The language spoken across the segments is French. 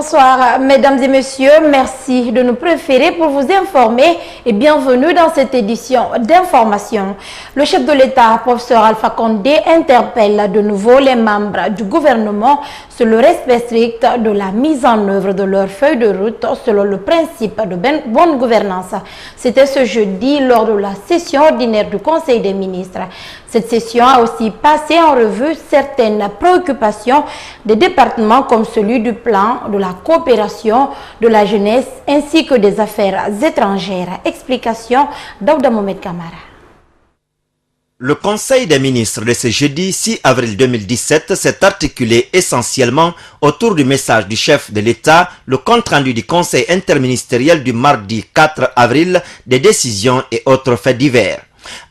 Bonsoir, mesdames et messieurs. Merci de nous préférer pour vous informer et bienvenue dans cette édition d'information. Le chef de l'État, professeur Alpha Condé, interpelle de nouveau les membres du gouvernement sur le respect strict de la mise en œuvre de leur feuille de route selon le principe de bonne gouvernance. C'était ce jeudi lors de la session ordinaire du Conseil des ministres. Cette session a aussi passé en revue certaines préoccupations des départements comme celui du plan, de la coopération, de la jeunesse ainsi que des affaires étrangères. Explication d'Aouda Mohamed Kamara. Le Conseil des ministres de ce jeudi 6 avril 2017 s'est articulé essentiellement autour du message du chef de l'État, le compte-rendu du Conseil interministériel du mardi 4 avril, des décisions et autres faits divers.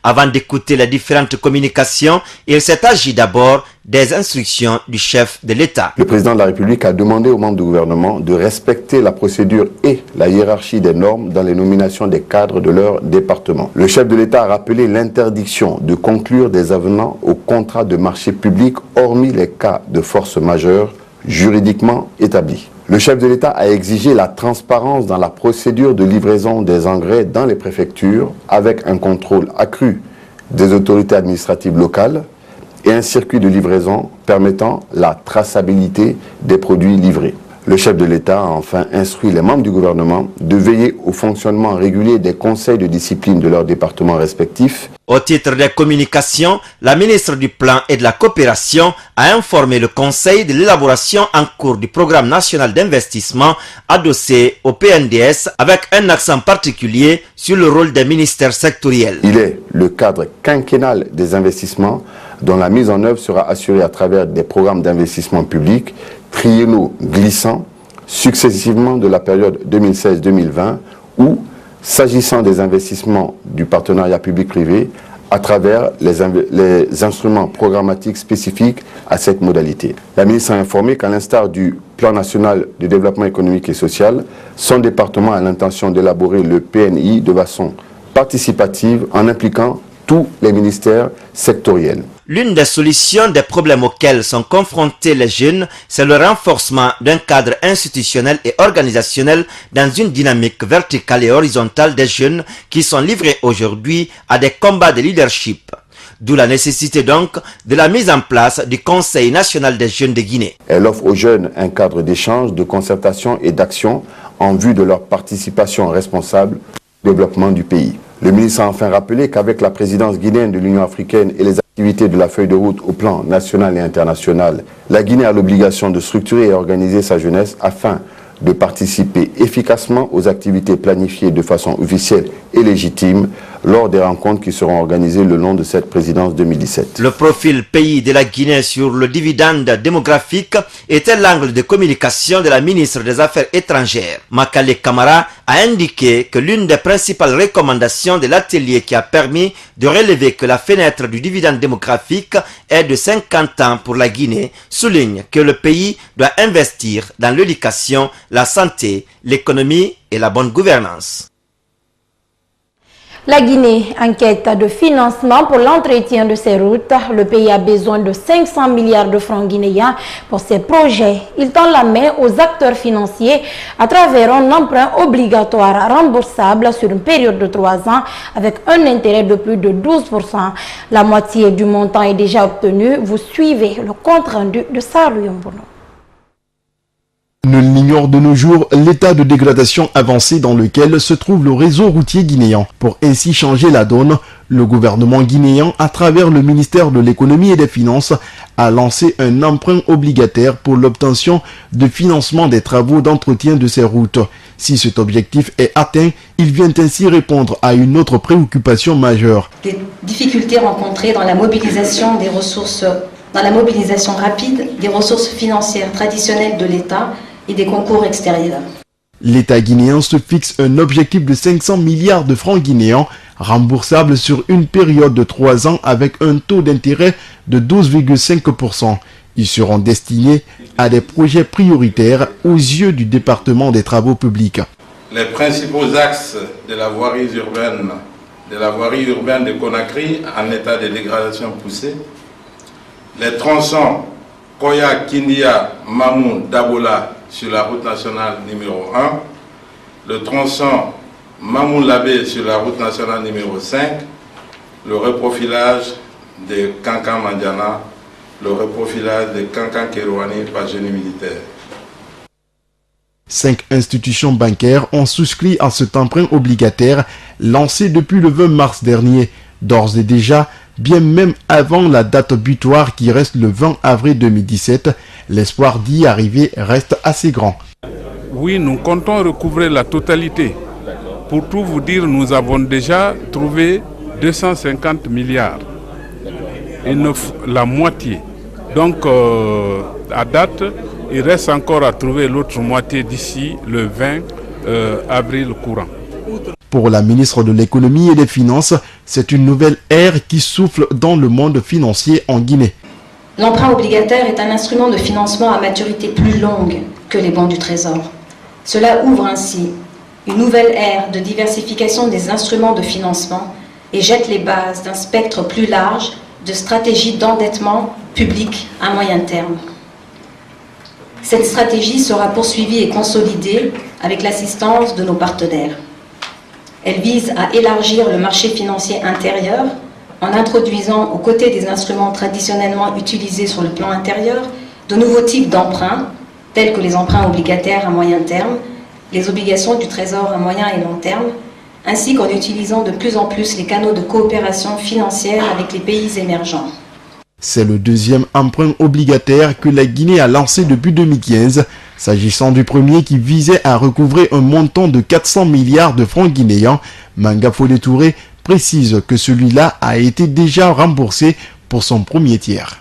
Avant d'écouter les différentes communications, il s'est agi d'abord des instructions du chef de l'État. Le président de la République a demandé aux membres du gouvernement de respecter la procédure et la hiérarchie des normes dans les nominations des cadres de leur département. Le chef de l'État a rappelé l'interdiction de conclure des avenants au contrat de marché public, hormis les cas de force majeure juridiquement établis. Le chef de l'État a exigé la transparence dans la procédure de livraison des engrais dans les préfectures avec un contrôle accru des autorités administratives locales et un circuit de livraison permettant la traçabilité des produits livrés. Le chef de l'État a enfin instruit les membres du gouvernement de veiller au fonctionnement régulier des conseils de discipline de leurs départements respectifs. Au titre des communications, la ministre du Plan et de la Coopération a informé le Conseil de l'élaboration en cours du programme national d'investissement adossé au PNDS avec un accent particulier sur le rôle des ministères sectoriels. Il est le cadre quinquennal des investissements dont la mise en œuvre sera assurée à travers des programmes d'investissement public triennaux glissants successivement de la période 2016-2020 ou, s'agissant des investissements du partenariat public-privé, à travers les instruments programmatiques spécifiques à cette modalité. La ministre a informé qu'à l'instar du Plan national de développement économique et social, son département a l'intention d'élaborer le PNI de façon participative en impliquant tous les ministères sectoriels. L'une des solutions des problèmes auxquels sont confrontés les jeunes, c'est le renforcement d'un cadre institutionnel et organisationnel dans une dynamique verticale et horizontale des jeunes qui sont livrés aujourd'hui à des combats de leadership. D'où la nécessité donc de la mise en place du Conseil national des jeunes de Guinée. Elle offre aux jeunes un cadre d'échange, de concertation et d'action en vue de leur participation responsable au développement du pays. Le ministre a enfin rappelé qu'avec la présidence guinéenne de l'Union africaine et les activités de la feuille de route au plan national et international, la Guinée a l'obligation de structurer et organiser sa jeunesse afin de participer efficacement aux activités planifiées de façon officielle et légitime lors des rencontres qui seront organisées le long de cette présidence 2017. Le profil pays de la Guinée sur le dividende démographique était l'angle de communication de la ministre des Affaires étrangères. Makale Kamara a indiqué que l'une des principales recommandations de l'atelier qui a permis de relever que la fenêtre du dividende démographique est de 50 ans pour la Guinée souligne que le pays doit investir dans l'éducation, la santé, l'économie et la bonne gouvernance. La Guinée enquête de financement pour l'entretien de ses routes. Le pays a besoin de 500 milliards de francs guinéens pour ses projets. Il tend la main aux acteurs financiers à travers un emprunt obligatoire remboursable sur une période de 3 ans avec un intérêt de plus de 12%. La moitié du montant est déjà obtenue. Vous suivez le compte rendu de Sarou Yombono. Ne l'ignore de nos jours l'état de dégradation avancé dans lequel se trouve le réseau routier guinéen. Pour ainsi changer la donne, le gouvernement guinéen, à travers le ministère de l'économie et des finances, a lancé un emprunt obligataire pour l'obtention de financement des travaux d'entretien de ces routes. Si cet objectif est atteint, il vient ainsi répondre à une autre préoccupation majeure. Des difficultés rencontrées dans la mobilisation des ressources, dans la mobilisation rapide des ressources financières traditionnelles de l'État et des concours extérieurs. L'État guinéen se fixe un objectif de 500 milliards de francs guinéens remboursables sur une période de 3 ans avec un taux d'intérêt de 12,5%. Ils seront destinés à des projets prioritaires aux yeux du département des travaux publics. Les principaux axes de la voirie urbaine de Conakry en état de dégradation poussée, les tronçons Koya, Kindia, Mamou, Dabola sur la route nationale numéro 1, le tronçon Mamoun-Labé sur la route nationale numéro 5, le reprofilage de Kankan-Mandiana, le reprofilage de Kankan-Kerouani par génie militaire. 5 institutions bancaires ont souscrit à cet emprunt obligataire lancé depuis le 20 mars dernier, d'ores et déjà, bien même avant la date butoir qui reste le 20 avril 2017, l'espoir d'y arriver reste assez grand. Oui, nous comptons recouvrer la totalité. Pour tout vous dire, nous avons déjà trouvé 250 milliards et la moitié. Donc, à date, il reste encore à trouver l'autre moitié d'ici le 20 avril courant. Pour la ministre de l'économie et des finances, c'est une nouvelle ère qui souffle dans le monde financier en Guinée. L'emprunt obligataire est un instrument de financement à maturité plus longue que les bons du Trésor. Cela ouvre ainsi une nouvelle ère de diversification des instruments de financement et jette les bases d'un spectre plus large de stratégies d'endettement public à moyen terme. Cette stratégie sera poursuivie et consolidée avec l'assistance de nos partenaires. Elle vise à élargir le marché financier intérieur en introduisant, aux côtés des instruments traditionnellement utilisés sur le plan intérieur, de nouveaux types d'emprunts, tels que les emprunts obligataires à moyen terme, les obligations du Trésor à moyen et long terme, ainsi qu'en utilisant de plus en plus les canaux de coopération financière avec les pays émergents. C'est le deuxième emprunt obligataire que la Guinée a lancé depuis 2015, s'agissant du premier qui visait à recouvrer un montant de 400 milliards de francs guinéens. Manga Fodé Touré précise que celui-là a été déjà remboursé pour son premier tiers.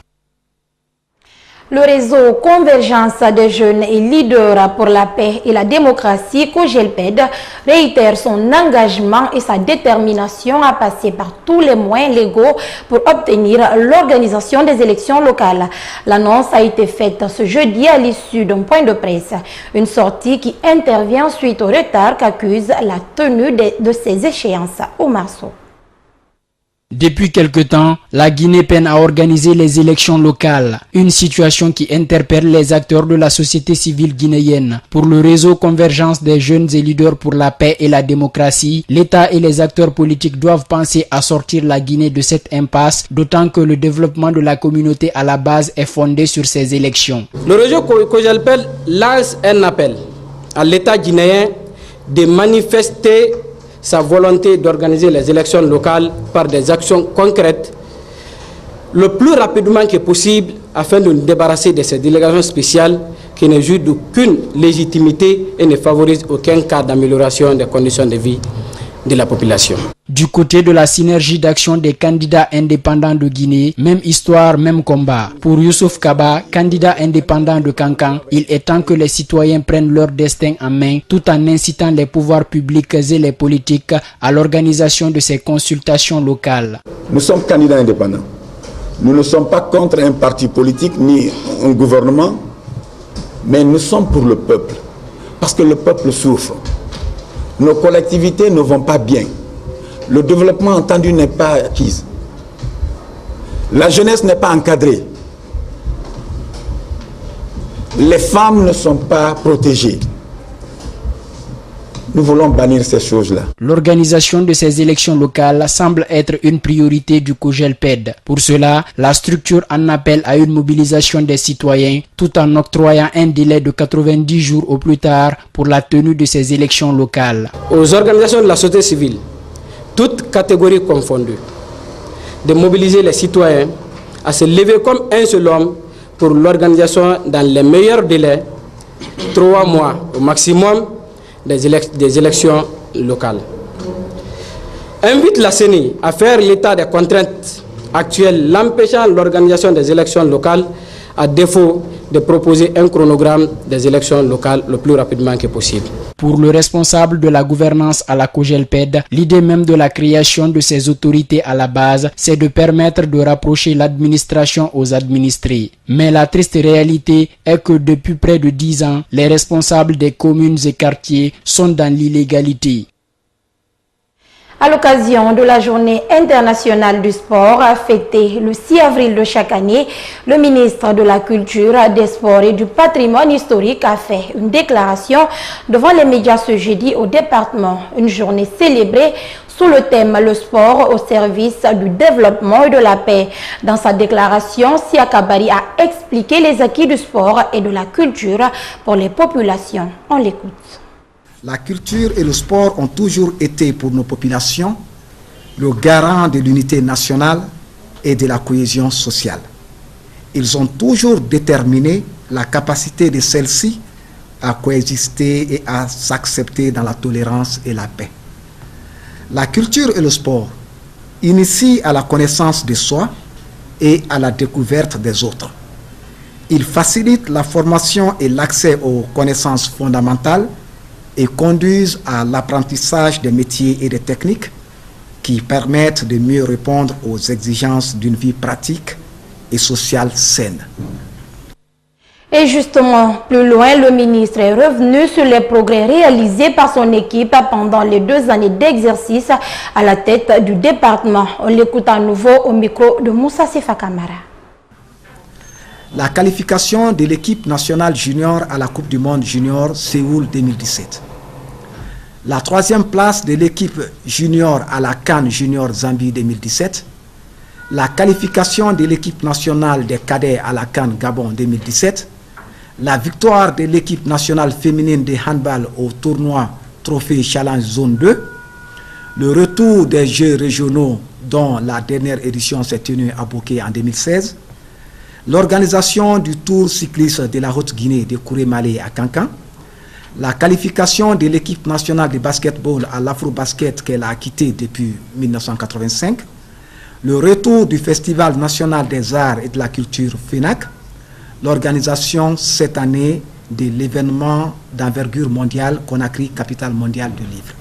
Le réseau Convergence des jeunes et leaders pour la paix et la démocratie, COJELPED, réitère son engagement et sa détermination à passer par tous les moyens légaux pour obtenir l'organisation des élections locales. L'annonce a été faite ce jeudi à l'issue d'un point de presse. Une sortie qui intervient suite au retard qu'accuse la tenue de ces échéances. Omar Sow. Depuis quelque temps, la Guinée peine à organiser les élections locales, une situation qui interpelle les acteurs de la société civile guinéenne. Pour le réseau Convergence des jeunes et leaders pour la paix et la démocratie, l'État et les acteurs politiques doivent penser à sortir la Guinée de cette impasse, d'autant que le développement de la communauté à la base est fondé sur ces élections. Le réseau COJELPED lance un appel à l'État guinéen de manifester sa volonté d'organiser les élections locales par des actions concrètes le plus rapidement que possible afin de nous débarrasser de ces délégations spéciales qui ne jouent d'aucune légitimité et ne favorisent aucun cas d'amélioration des conditions de vie de la population. Du côté de la synergie d'action des candidats indépendants de Guinée, même histoire, même combat. Pour Youssouf Kaba, candidat indépendant de Kankan, il est temps que les citoyens prennent leur destin en main tout en incitant les pouvoirs publics et les politiques à l'organisation de ces consultations locales. Nous sommes candidats indépendants. Nous ne sommes pas contre un parti politique ni un gouvernement, mais nous sommes pour le peuple. Parce que le peuple souffre. Nos collectivités ne vont pas bien. Le développement entendu n'est pas acquis. La jeunesse n'est pas encadrée. Les femmes ne sont pas protégées. Nous voulons bannir ces choses-là. L'organisation de ces élections locales semble être une priorité du COJELPED. Pour cela, la structure en appelle à une mobilisation des citoyens tout en octroyant un délai de 90 jours au plus tard pour la tenue de ces élections locales. Aux organisations de la société civile, toutes catégories confondues, de mobiliser les citoyens à se lever comme un seul homme pour l'organisation dans les meilleurs délais, 3 mois au maximum, des élections locales. Invite la CENI à faire l'état des contraintes actuelles l'empêchant l'organisation des élections locales à défaut de proposer un chronogramme des élections locales le plus rapidement que possible. Pour le responsable de la gouvernance à la COJELPED, l'idée même de la création de ces autorités à la base, c'est de permettre de rapprocher l'administration aux administrés. Mais la triste réalité est que depuis près de 10 ans, les responsables des communes et quartiers sont dans l'illégalité. À l'occasion de la journée internationale du sport, fêtée le 6 avril de chaque année, le ministre de la Culture, des Sports et du Patrimoine historique a fait une déclaration devant les médias ce jeudi au département. Une journée célébrée sous le thème « Le sport au service du développement et de la paix ». Dans sa déclaration, Siaka Bari a expliqué les acquis du sport et de la culture pour les populations. On l'écoute. La culture et le sport ont toujours été pour nos populations le garant de l'unité nationale et de la cohésion sociale. Ils ont toujours déterminé la capacité de celles-ci à coexister et à s'accepter dans la tolérance et la paix. La culture et le sport initient à la connaissance de soi et à la découverte des autres. Ils facilitent la formation et l'accès aux connaissances fondamentales et conduisent à l'apprentissage des métiers et des techniques qui permettent de mieux répondre aux exigences d'une vie pratique et sociale saine. Et justement, plus loin, le ministre est revenu sur les progrès réalisés par son équipe pendant les 2 années d'exercice à la tête du département. On l'écoute à nouveau au micro de Moussa Sefa Kamara. La qualification de l'équipe nationale junior à la Coupe du monde junior Séoul 2017. La 3e place de l'équipe junior à la CAN junior Zambie 2017. La qualification de l'équipe nationale des cadets à la CAN Gabon 2017. La victoire de l'équipe nationale féminine de handball au tournoi Trophée Challenge Zone 2. Le retour des Jeux régionaux dont la dernière édition s'est tenue à Bouquet en 2016. L'organisation du Tour cycliste de la Haute-Guinée de Kouré-Malé à Cancan, la qualification de l'équipe nationale de basketball à l'Afro-Basket qu'elle a quitté depuis 1985, le retour du Festival national des arts et de la culture FENAC, l'organisation cette année de l'événement d'envergure mondiale Conakry, capitale mondiale du livre.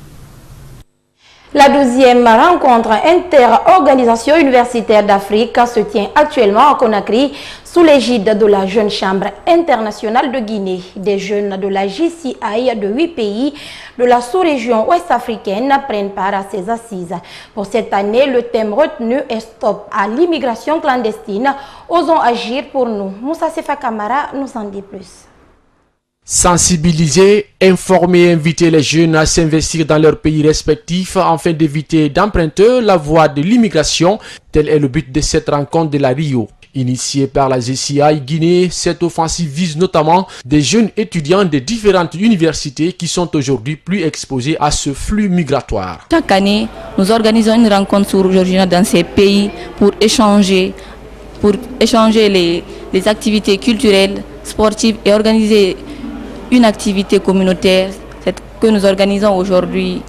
La 12e rencontre inter-organisation universitaire d'Afrique se tient actuellement à Conakry sous l'égide de la Jeune Chambre internationale de Guinée. Des jeunes de la JCI de 8 pays de la sous-région ouest-africaine prennent part à ces assises. Pour cette année, le thème retenu est « Stop à l'immigration clandestine. Osons agir pour nous ». Moussa Sefa Kamara nous en dit plus. Sensibiliser, informer et inviter les jeunes à s'investir dans leurs pays respectifs afin d'éviter d'emprunter la voie de l'immigration. Tel est le but de cette rencontre de la Rio. Initiée par la GCI Guinée, cette offensive vise notamment des jeunes étudiants de différentes universités qui sont aujourd'hui plus exposés à ce flux migratoire. Chaque année, nous organisons une rencontre sur dans ces pays pour échanger les activités culturelles, sportives et organiser une activité communautaire que nous organisons aujourd'hui.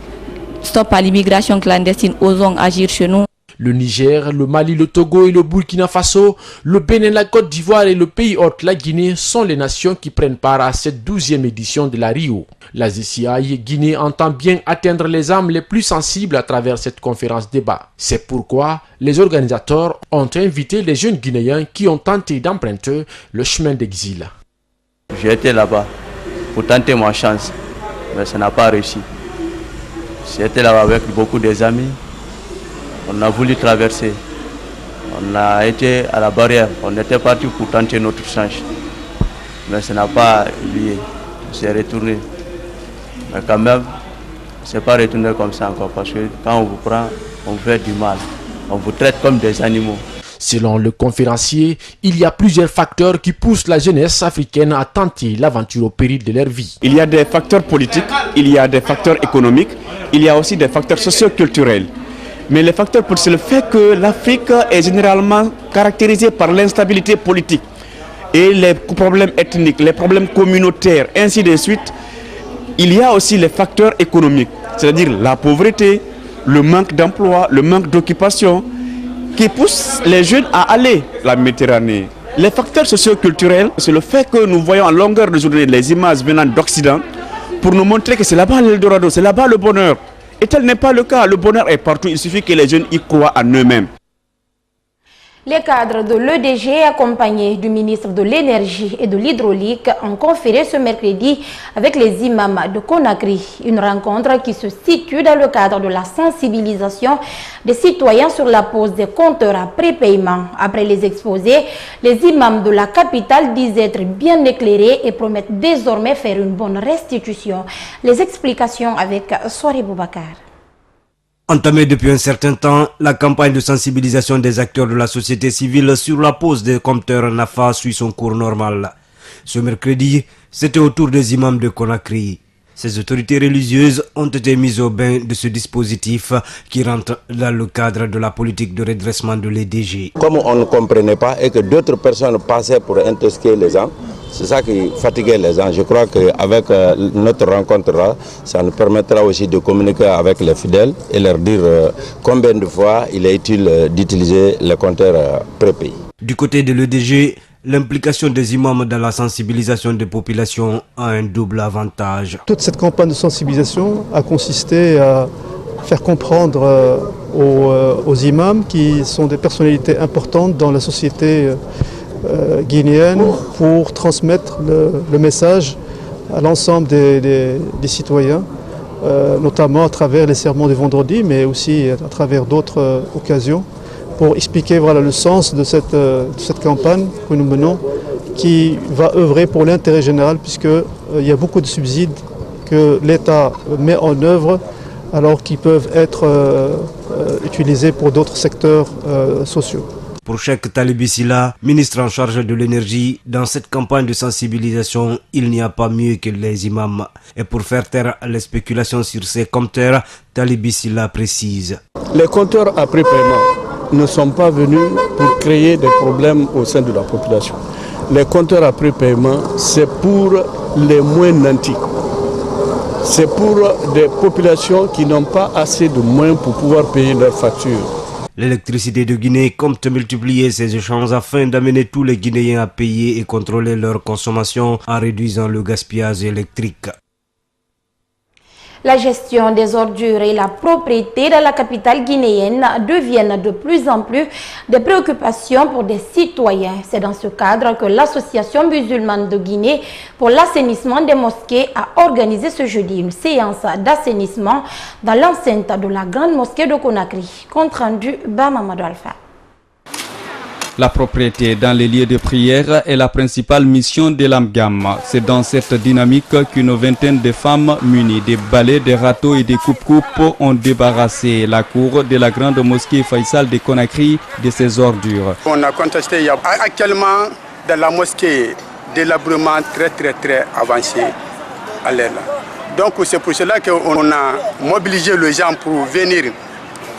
Stop à l'immigration clandestine, osons agir chez nous. Le Niger, le Mali, le Togo et le Burkina Faso, le Bénin, la Côte d'Ivoire et le pays hôte, la Guinée, sont les nations qui prennent part à cette 12e édition de la Rio. La GCI Guinée entend bien atteindre les âmes les plus sensibles à travers cette conférence débat. C'est pourquoi les organisateurs ont invité les jeunes Guinéens qui ont tenté d'emprunter le chemin d'exil. J'ai été là-bas pour tenter ma chance, mais ça n'a pas réussi. J'étais là-bas avec beaucoup des amis. On a voulu traverser. On a été à la barrière. On était parti pour tenter notre chance. Mais ça n'a pas lié. C'est retourné. Mais quand même, c'est pas retourné comme ça encore. Parce que quand on vous prend, on vous fait du mal. On vous traite comme des animaux. Selon le conférencier, il y a plusieurs facteurs qui poussent la jeunesse africaine à tenter l'aventure au péril de leur vie. Il y a des facteurs politiques, il y a des facteurs économiques, il y a aussi des facteurs socio-culturels. Mais les facteurs politiques, c'est le fait que l'Afrique est généralement caractérisée par l'instabilité politique et les problèmes ethniques, les problèmes communautaires, ainsi de suite. Il y a aussi les facteurs économiques, c'est-à-dire la pauvreté, le manque d'emploi, le manque d'occupation, qui poussent les jeunes à aller à la Méditerranée. Les facteurs socio-culturels, c'est le fait que nous voyons à longueur de journée les images venant d'Occident pour nous montrer que c'est là-bas l'Eldorado, c'est là-bas le bonheur. Et tel n'est pas le cas. Le bonheur est partout. Il suffit que les jeunes y croient en eux-mêmes. Les cadres de l'EDG, accompagnés du ministre de l'Énergie et de l'Hydraulique, ont conféré ce mercredi avec les imams de Conakry. Une rencontre qui se situe dans le cadre de la sensibilisation des citoyens sur la pose des compteurs à prépaiement. Après les exposés, les imams de la capitale disent être bien éclairés et promettent désormais faire une bonne restitution. Les explications avec Soiré Boubacar. Entamée depuis un certain temps, la campagne de sensibilisation des acteurs de la société civile sur la pose des compteurs NAFA suit son cours normal. Ce mercredi, c'était au tour des imams de Conakry. Ces autorités religieuses ont été mises au bain de ce dispositif qui rentre dans le cadre de la politique de redressement de l'EDG. Comme on ne comprenait pas et que d'autres personnes passaient pour intoxiquer les gens, c'est ça qui fatiguait les gens. Je crois qu'avec notre rencontre-là, ça nous permettra aussi de communiquer avec les fidèles et leur dire combien de fois il est utile d'utiliser les compteurs prépayés. Du côté de l'EDG, l'implication des imams dans la sensibilisation des populations a un double avantage. Toute cette campagne de sensibilisation a consisté à faire comprendre aux imams, qui sont des personnalités importantes dans la société guinéenne, pour transmettre le message à l'ensemble des citoyens, notamment à travers les sermons du vendredi, mais aussi à travers d'autres occasions, pour expliquer le sens de cette campagne que nous menons, qui va œuvrer pour l'intérêt général, puisqu'il y a beaucoup de subsides que l'État met en œuvre, alors qu'ils peuvent être utilisés pour d'autres secteurs sociaux. Pour Cheikh Talibi Silla, ministre en charge de l'énergie, dans cette campagne de sensibilisation, il n'y a pas mieux que les imams. Et pour faire taire les spéculations sur ces compteurs, Talibi Silla précise. Les compteurs à prépaiement ne sont pas venus pour créer des problèmes au sein de la population. Les compteurs à prépaiement, c'est pour les moins nantis. C'est pour des populations qui n'ont pas assez de moyens pour pouvoir payer leurs factures. L'électricité de Guinée compte multiplier ses échanges afin d'amener tous les Guinéens à payer et contrôler leur consommation en réduisant le gaspillage électrique. La gestion des ordures et la propriété dans la capitale guinéenne deviennent de plus en plus des préoccupations pour des citoyens. C'est dans ce cadre que l'Association musulmane de Guinée pour l'assainissement des mosquées a organisé ce jeudi une séance d'assainissement dans l'enceinte de la grande mosquée de Conakry. Compte rendu Bamamadou Alpha. La propriété dans les lieux de prière est la principale mission de l'AMGAM. C'est dans cette dynamique qu'une vingtaine de femmes munies des balais, des râteaux et des coupes-coupes ont débarrassé la cour de la grande mosquée Faisal de Conakry de ses ordures. On a contesté, il y a actuellement dans la mosquée délabrement très avancé à l'air. Donc c'est pour cela qu'on a mobilisé les gens pour venir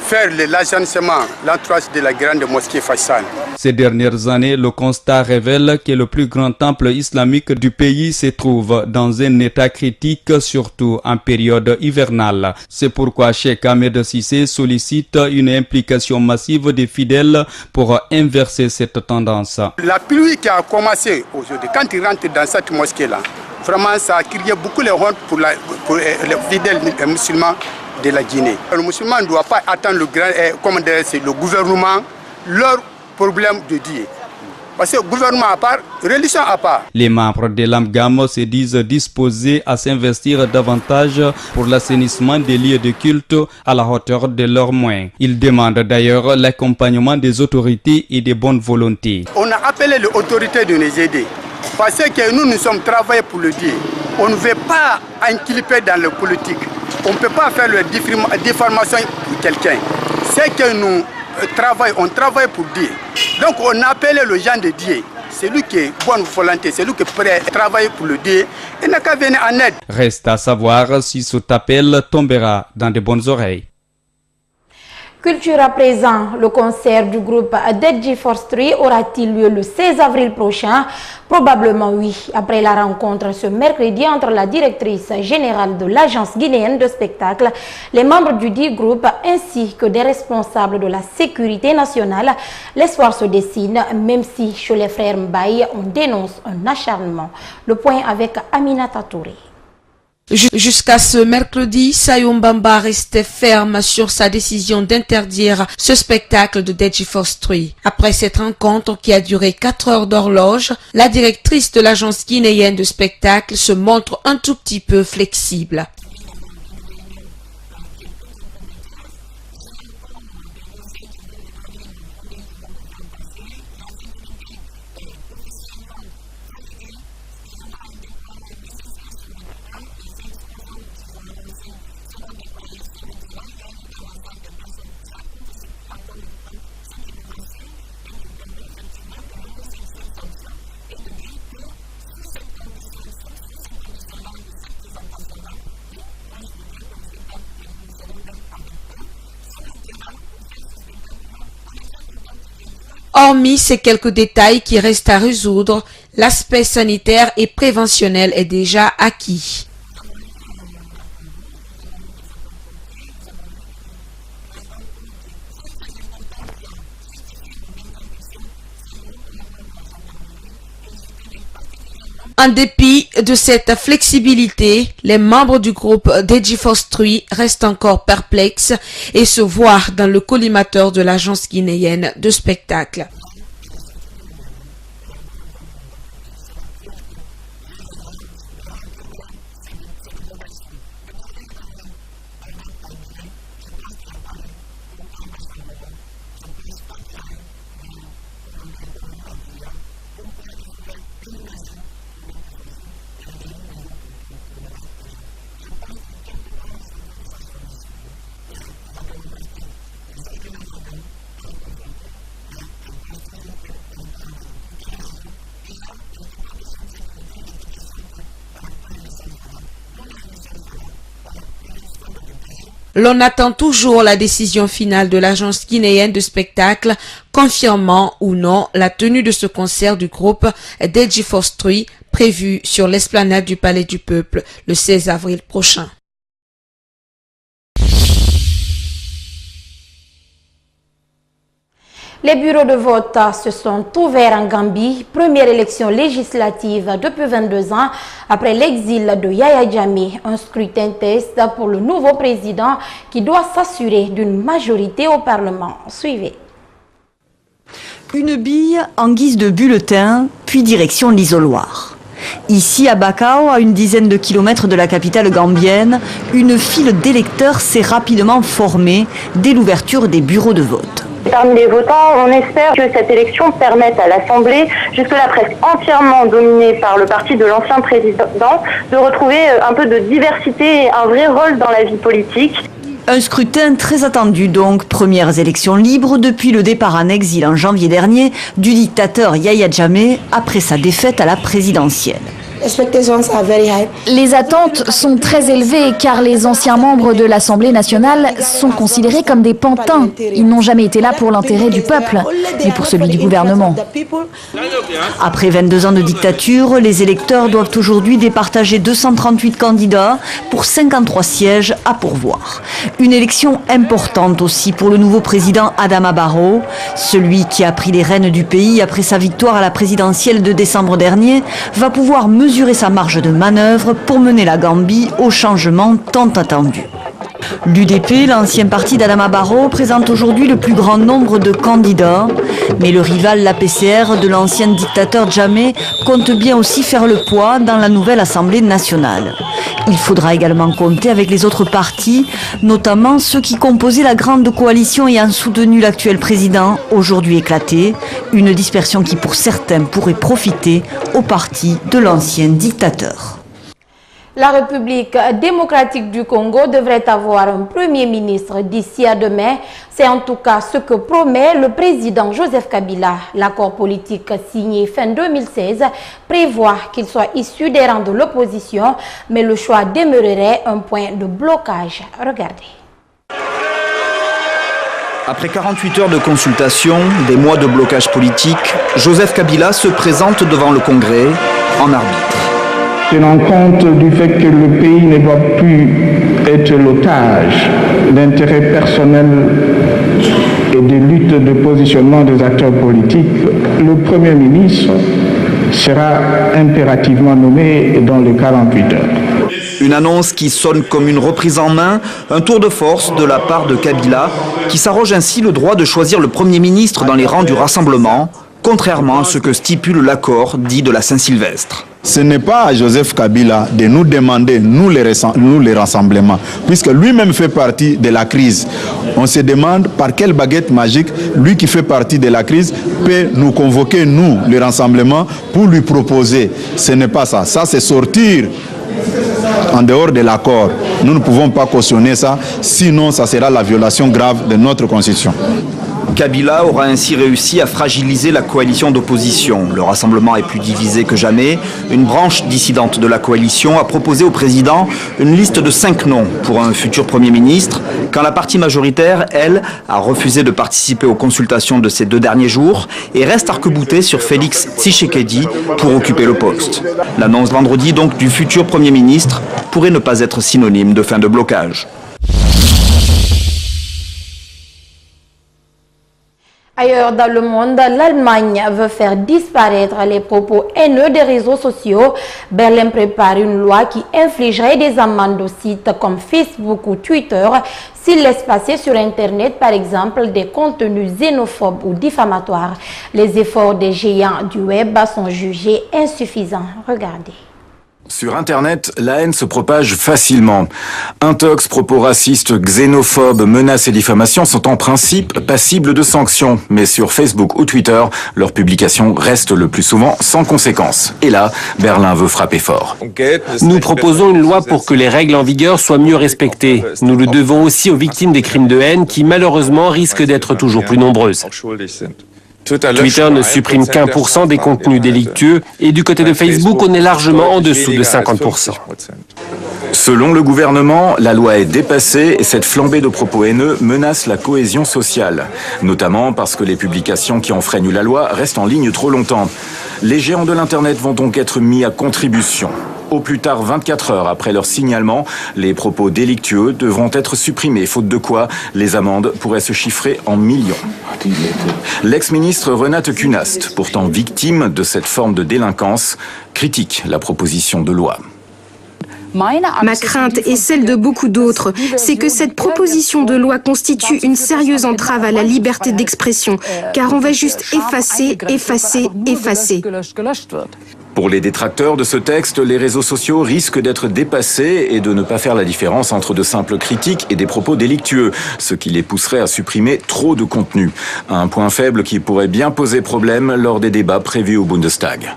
faire l'agencement, l'entourage de la grande mosquée Faisal. Ces dernières années, le constat révèle que le plus grand temple islamique du pays se trouve dans un état critique, surtout en période hivernale. C'est pourquoi Cheikh Ahmed Cissé sollicite une implication massive des fidèles pour inverser cette tendance. La pluie qui a commencé aujourd'hui, quand ils rentrent dans cette mosquée-là, vraiment ça a créé beaucoup de honte pour les fidèles musulmans de la Guinée. Le musulman ne doit pas attendre le gouvernement, leur problème de Dieu. Parce que le gouvernement à part, religion à part. Les membres de l'AMGAM se disent disposés à s'investir davantage pour l'assainissement des lieux de culte à la hauteur de leurs moyens. Ils demandent d'ailleurs l'accompagnement des autorités et des bonnes volontés. On a appelé les autorités de nous aider. Parce que nous sommes travaillés pour le Dieu. On ne veut pas inculper dans la politique. On ne peut pas faire la déformation pour quelqu'un. C'est que nous on travaille pour Dieu. Donc on appelle le gens de Dieu. C'est lui qui est bonne volonté, c'est lui qui est prêt à travailler pour le Dieu. Il n'a qu'à venir en aide. Reste à savoir si cet appel tombera dans de bonnes oreilles. Culture à présent, le concert du groupe Deadji Forestry aura-t-il lieu le 16 avril prochain? Probablement oui, après la rencontre ce mercredi entre la directrice générale de l'agence guinéenne de spectacle, les membres du dit groupe ainsi que des responsables de la sécurité nationale. L'espoir se dessine, même si chez les frères Mbaye, on dénonce un acharnement. Le point avec Aminata Touré. Jusqu'à ce mercredi, Sayumbamba restait ferme sur sa décision d'interdire ce spectacle de Deji Force 3. Après cette rencontre qui a duré 4 heures d'horloge, la directrice de l'agence guinéenne de spectacle se montre un tout petit peu flexible. Hormis ces quelques détails qui restent à résoudre, l'aspect sanitaire et préventionnel est déjà acquis. En dépit de cette flexibilité, les membres du groupe Deji Force 3 restent encore perplexes et se voient dans le collimateur de l'agence guinéenne de spectacle. L'on attend toujours la décision finale de l'agence guinéenne de spectacle confirmant ou non la tenue de ce concert du groupe Deji Force 3 prévu sur l'esplanade du Palais du Peuple le 16 avril prochain. Les bureaux de vote se sont ouverts en Gambie, première élection législative depuis 22 ans après l'exil de Yaya Jammeh, un scrutin test pour le nouveau président qui doit s'assurer d'une majorité au Parlement. Suivez. Une bille en guise de bulletin, puis direction l'isoloir. Ici, à Bakau, à une dizaine de kilomètres de la capitale gambienne, une file d'électeurs s'est rapidement formée dès l'ouverture des bureaux de vote. Parmi les votants, on espère que cette élection permette à l'Assemblée, jusque-là presque entièrement dominée par le parti de l'ancien président, de retrouver un peu de diversité et un vrai rôle dans la vie politique. Un scrutin très attendu donc, premières élections libres depuis le départ en exil en janvier dernier du dictateur Yaya Jammeh après sa défaite à la présidentielle. Les attentes sont très élevées car les anciens membres de l'Assemblée nationale sont considérés comme des pantins. Ils n'ont jamais été là pour l'intérêt du peuple, mais pour celui du gouvernement. Après 22 ans de dictature, les électeurs doivent aujourd'hui départager 238 candidats pour 53 sièges à pourvoir. Une élection importante aussi pour le nouveau président Adama Barrow, celui qui a pris les rênes du pays après sa victoire à la présidentielle de décembre dernier, va pouvoir mesurer sa marge de manœuvre pour mener la Gambie au changement tant attendu. L'UDP, l'ancien parti d'Adama Barrow, présente aujourd'hui le plus grand nombre de candidats, mais le rival, la PCR, de l'ancien dictateur Jammeh, compte bien aussi faire le poids dans la nouvelle Assemblée nationale. Il faudra également compter avec les autres partis, notamment ceux qui composaient la grande coalition ayant soutenu l'actuel président, aujourd'hui éclaté, une dispersion qui pour certains pourrait profiter au parti de l'ancien dictateur. La République démocratique du Congo devrait avoir un premier ministre d'ici à demain. C'est en tout cas ce que promet le président Joseph Kabila. L'accord politique signé fin 2016 prévoit qu'il soit issu des rangs de l'opposition, mais le choix demeurerait un point de blocage. Regardez. Après 48 heures de consultation, des mois de blocage politique, Joseph Kabila se présente devant le Congrès en arbitre. Tenant compte du fait que le pays ne doit plus être l'otage d'intérêts personnels et de luttes de positionnement des acteurs politiques, le Premier ministre sera impérativement nommé dans les 48 heures. Une annonce qui sonne comme une reprise en main, un tour de force de la part de Kabila, qui s'arroge ainsi le droit de choisir le Premier ministre dans les rangs du Rassemblement, contrairement à ce que stipule l'accord dit de la Saint-Sylvestre. Ce n'est pas à Joseph Kabila de nous demander, nous les rassemblements, puisque lui-même fait partie de la crise. On se demande par quelle baguette magique, lui qui fait partie de la crise, peut nous convoquer, nous, les rassemblements, pour lui proposer. Ce n'est pas ça. Ça, c'est sortir en dehors de l'accord. Nous ne pouvons pas cautionner ça, sinon ça sera la violation grave de notre Constitution. Kabila aura ainsi réussi à fragiliser la coalition d'opposition. Le Rassemblement est plus divisé que jamais. Une branche dissidente de la coalition a proposé au président une liste de 5 noms pour un futur Premier ministre, quand la partie majoritaire, elle, a refusé de participer aux consultations de ces 2 derniers jours et reste arc-boutée sur Félix Tshisekedi pour occuper le poste. L'annonce vendredi donc du futur Premier ministre pourrait ne pas être synonyme de fin de blocage. Ailleurs dans le monde, l'Allemagne veut faire disparaître les propos haineux des réseaux sociaux. Berlin prépare une loi qui infligerait des amendes aux sites comme Facebook ou Twitter s'ils laissent passer sur Internet, par exemple, des contenus xénophobes ou diffamatoires. Les efforts des géants du web sont jugés insuffisants. Regardez. Sur Internet, la haine se propage facilement. Intox, propos racistes, xénophobes, menaces et diffamations sont en principe passibles de sanctions. Mais sur Facebook ou Twitter, leurs publications restent le plus souvent sans conséquence. Et là, Berlin veut frapper fort. Nous proposons une loi pour que les règles en vigueur soient mieux respectées. Nous le devons aussi aux victimes des crimes de haine qui malheureusement risquent d'être toujours plus nombreuses. Twitter ne supprime qu'1% des contenus délictueux et du côté de Facebook, on est largement en dessous de 50%. Selon le gouvernement, la loi est dépassée et cette flambée de propos haineux menace la cohésion sociale, notamment parce que les publications qui enfreignent la loi restent en ligne trop longtemps. Les géants de l'Internet vont donc être mis à contribution. Au plus tard 24 heures après leur signalement, les propos délictueux devront être supprimés, faute de quoi les amendes pourraient se chiffrer en millions. L'ex-ministre Renate Künast, pourtant victime de cette forme de délinquance, critique la proposition de loi. Ma crainte et celle de beaucoup d'autres, c'est que cette proposition de loi constitue une sérieuse entrave à la liberté d'expression, car on va juste effacer. Pour les détracteurs de ce texte, les réseaux sociaux risquent d'être dépassés et de ne pas faire la différence entre de simples critiques et des propos délictueux, ce qui les pousserait à supprimer trop de contenu. Un point faible qui pourrait bien poser problème lors des débats prévus au Bundestag.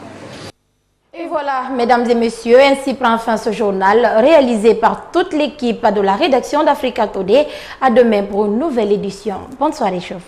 Et voilà, mesdames et messieurs, ainsi prend fin ce journal réalisé par toute l'équipe de la rédaction d'Africa Today. À demain pour une nouvelle édition. Bonne soirée, chef.